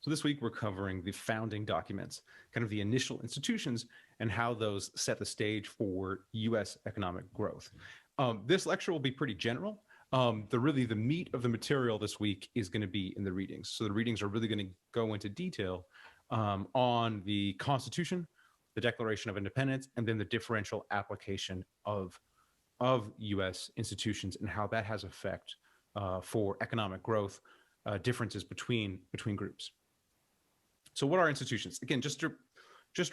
So this week we're covering the founding documents, kind of the initial institutions and how those set the stage for U.S. economic growth. This lecture will be pretty general. The meat of the material this week is going to be in the readings. So the readings are really going to go into detail on the Constitution, the Declaration of Independence, and then the differential application of U.S. institutions and how that has effect for economic growth, differences between groups. So what are institutions? Again, just to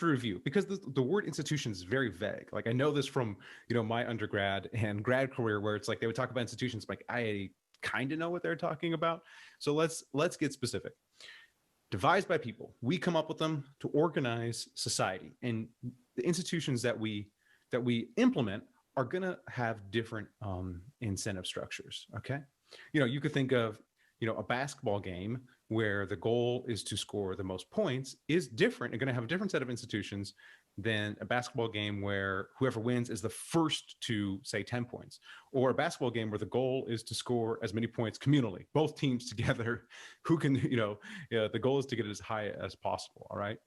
review, because the word institution is very vague. Like I know this from my undergrad and grad career, where it's like they would talk about institutions, like I kind of know what they're talking about. So let's get specific. Devised by people, we come up with them to organize society, and the institutions that we implement are going to have different incentive structures. Okay, you could think of a basketball game where the goal is to score the most points is different. You're going to have a different set of institutions than a basketball game where whoever wins is the first to say 10 points, or a basketball game where the goal is to score as many points communally, both teams together, who can, the goal is to get it as high as possible. All right.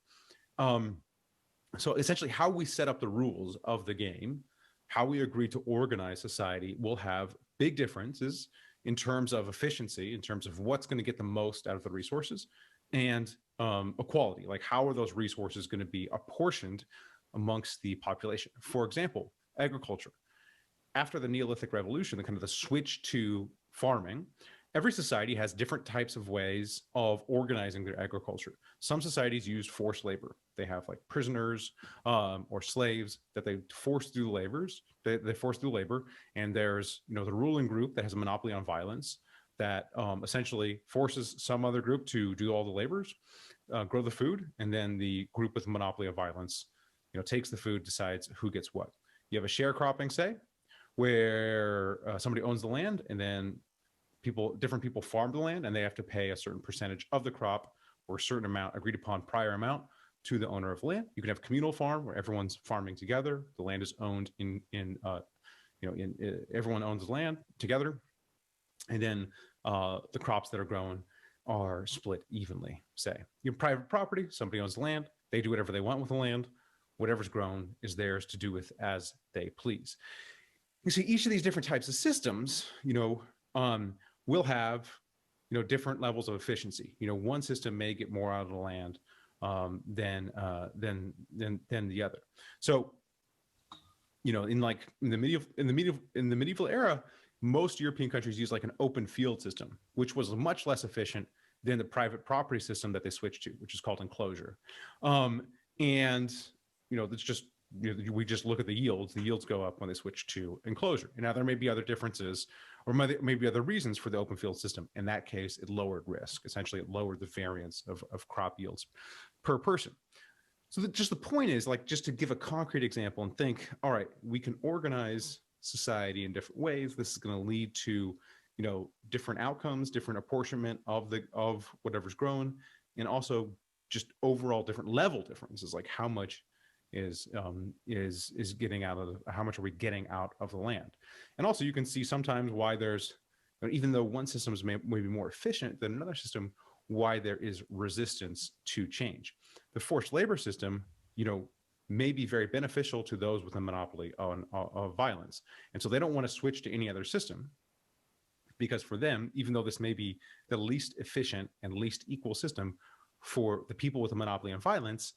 So essentially how we set up the rules of the game, how we agree to organize society will have big differences in terms of efficiency, in terms of what's going to get the most out of the resources, and equality, like how are those resources going to be apportioned amongst the population. For example, agriculture. After the Neolithic Revolution, the kind of the switch to farming, every society has different types of ways of organizing their agriculture. Some societies use forced labor. They have like prisoners or slaves that they force through labors. They force through labor, and there's the ruling group that has a monopoly on violence that essentially forces some other group to do all the labors, grow the food, and then the group with monopoly of violence, takes the food, decides who gets what. You have a sharecropping, say, where somebody owns the land, and then different people farm the land, and they have to pay a certain percentage of the crop or a certain amount, agreed upon prior amount, to the owner of land. You can have communal farm where everyone's farming together. The land is owned everyone owns the land together, and then the crops that are grown are split evenly. Say you have private property, somebody owns the land, they do whatever they want with the land. Whatever's grown is theirs to do with as they please. You see, each of these different types of systems, will have different levels of efficiency. One system may get more out of the land than the other. So in the medieval era, most European countries use like an open field system, which was much less efficient than the private property system that they switched to, which is called enclosure. It's just we just look at the yields. The yields go up when they switch to enclosure. And now there may be other differences, or maybe other reasons for the open field system. In that case, it lowered risk. Essentially, it lowered the variance of crop yields per person. So just the point is, like, just to give a concrete example and think, all right, we can organize society in different ways. This is going to lead to, different outcomes, different apportionment of whatever's grown, and also just overall different level differences, like how much is getting out of how much are we getting out of the land. And also you can see sometimes why there's, even though one system is maybe more efficient than another system, why there is resistance to change. The forced labor system, may be very beneficial to those with a monopoly of violence. And so they don't want to switch to any other system, because for them, even though this may be the least efficient and least equal system for the people with a monopoly on violence,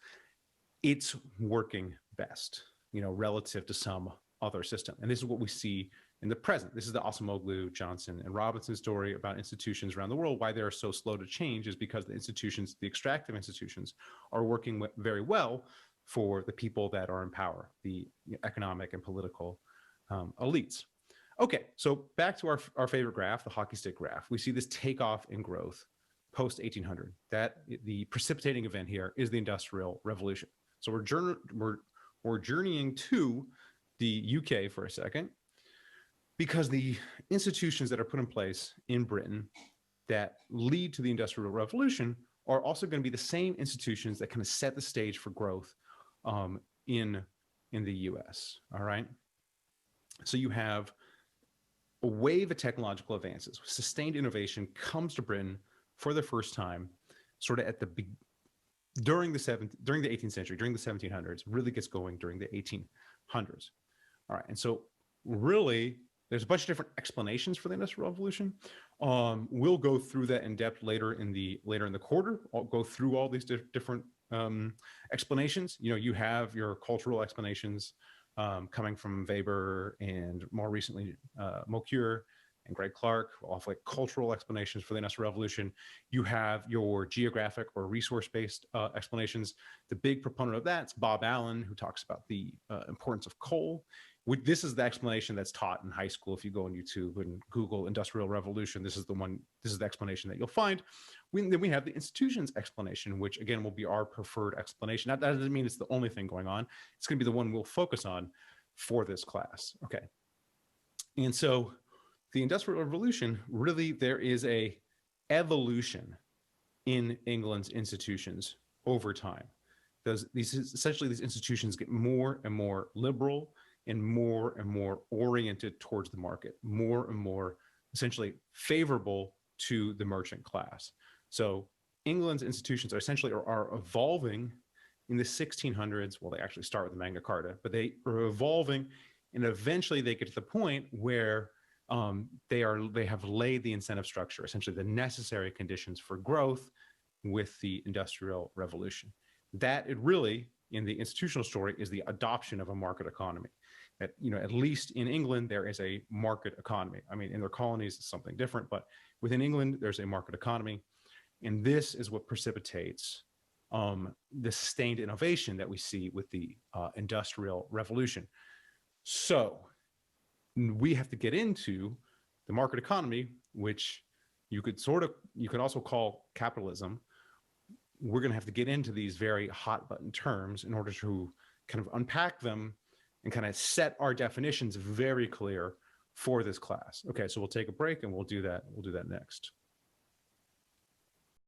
it's working best, relative to some other system. And this is what we see in the present. This is the Acemoglu, Johnson, and Robinson story about institutions around the world. Why they are so slow to change is because the extractive institutions, are working very well for the people that are in power, the economic and political elites. Okay, so back to our favorite graph, the hockey stick graph. We see this takeoff in growth post 1800. That the precipitating event here is the Industrial Revolution. So we're journeying to the UK for a second, because the institutions that are put in place in Britain that lead to the Industrial Revolution are also going to be the same institutions that kind of set the stage for growth in the US. All right. So you have a wave of technological advances. Sustained innovation comes to Britain for the first time sort of during the 18th century, during the 1700s, really gets going during the 1800s. All right, and so really, there's a bunch of different explanations for the Industrial Revolution. We'll go through that in depth later in the quarter. I'll go through all these different explanations. You have your cultural explanations coming from Weber and more recently Moncure and Greg Clark, off like cultural explanations for the Industrial Revolution. You have your geographic or resource-based explanations. The big proponent of that's Bob Allen, who talks about the importance of coal. This is the explanation that's taught in high school. If you go on YouTube and Google Industrial Revolution, this is the explanation that you'll find. Then we have the institutions explanation, which again will be our preferred explanation. That doesn't mean it's the only thing going on. It's going to be the one we'll focus on for this class. Okay. And so the Industrial Revolution, really there is a evolution in England's institutions over time. These institutions get more and more liberal and more oriented towards the market, more and more essentially favorable to the merchant class. So England's institutions are essentially evolving in the 1600s. Well, they actually start with the Magna Carta, but they are evolving, and eventually they get to the point where they have laid the incentive structure, essentially the necessary conditions for growth with the Industrial Revolution. That it really, in the institutional story, is the adoption of a market economy. That, at least in England, there is a market economy. I mean, in their colonies, it's something different, but within England, there's a market economy. And this is what precipitates the sustained innovation that we see with the Industrial Revolution. So we have to get into the market economy, which you could also call capitalism. We're going to have to get into these very hot button terms in order to kind of unpack them and kind of set our definitions very clear for this class. Okay, so we'll take a break and we'll do that next.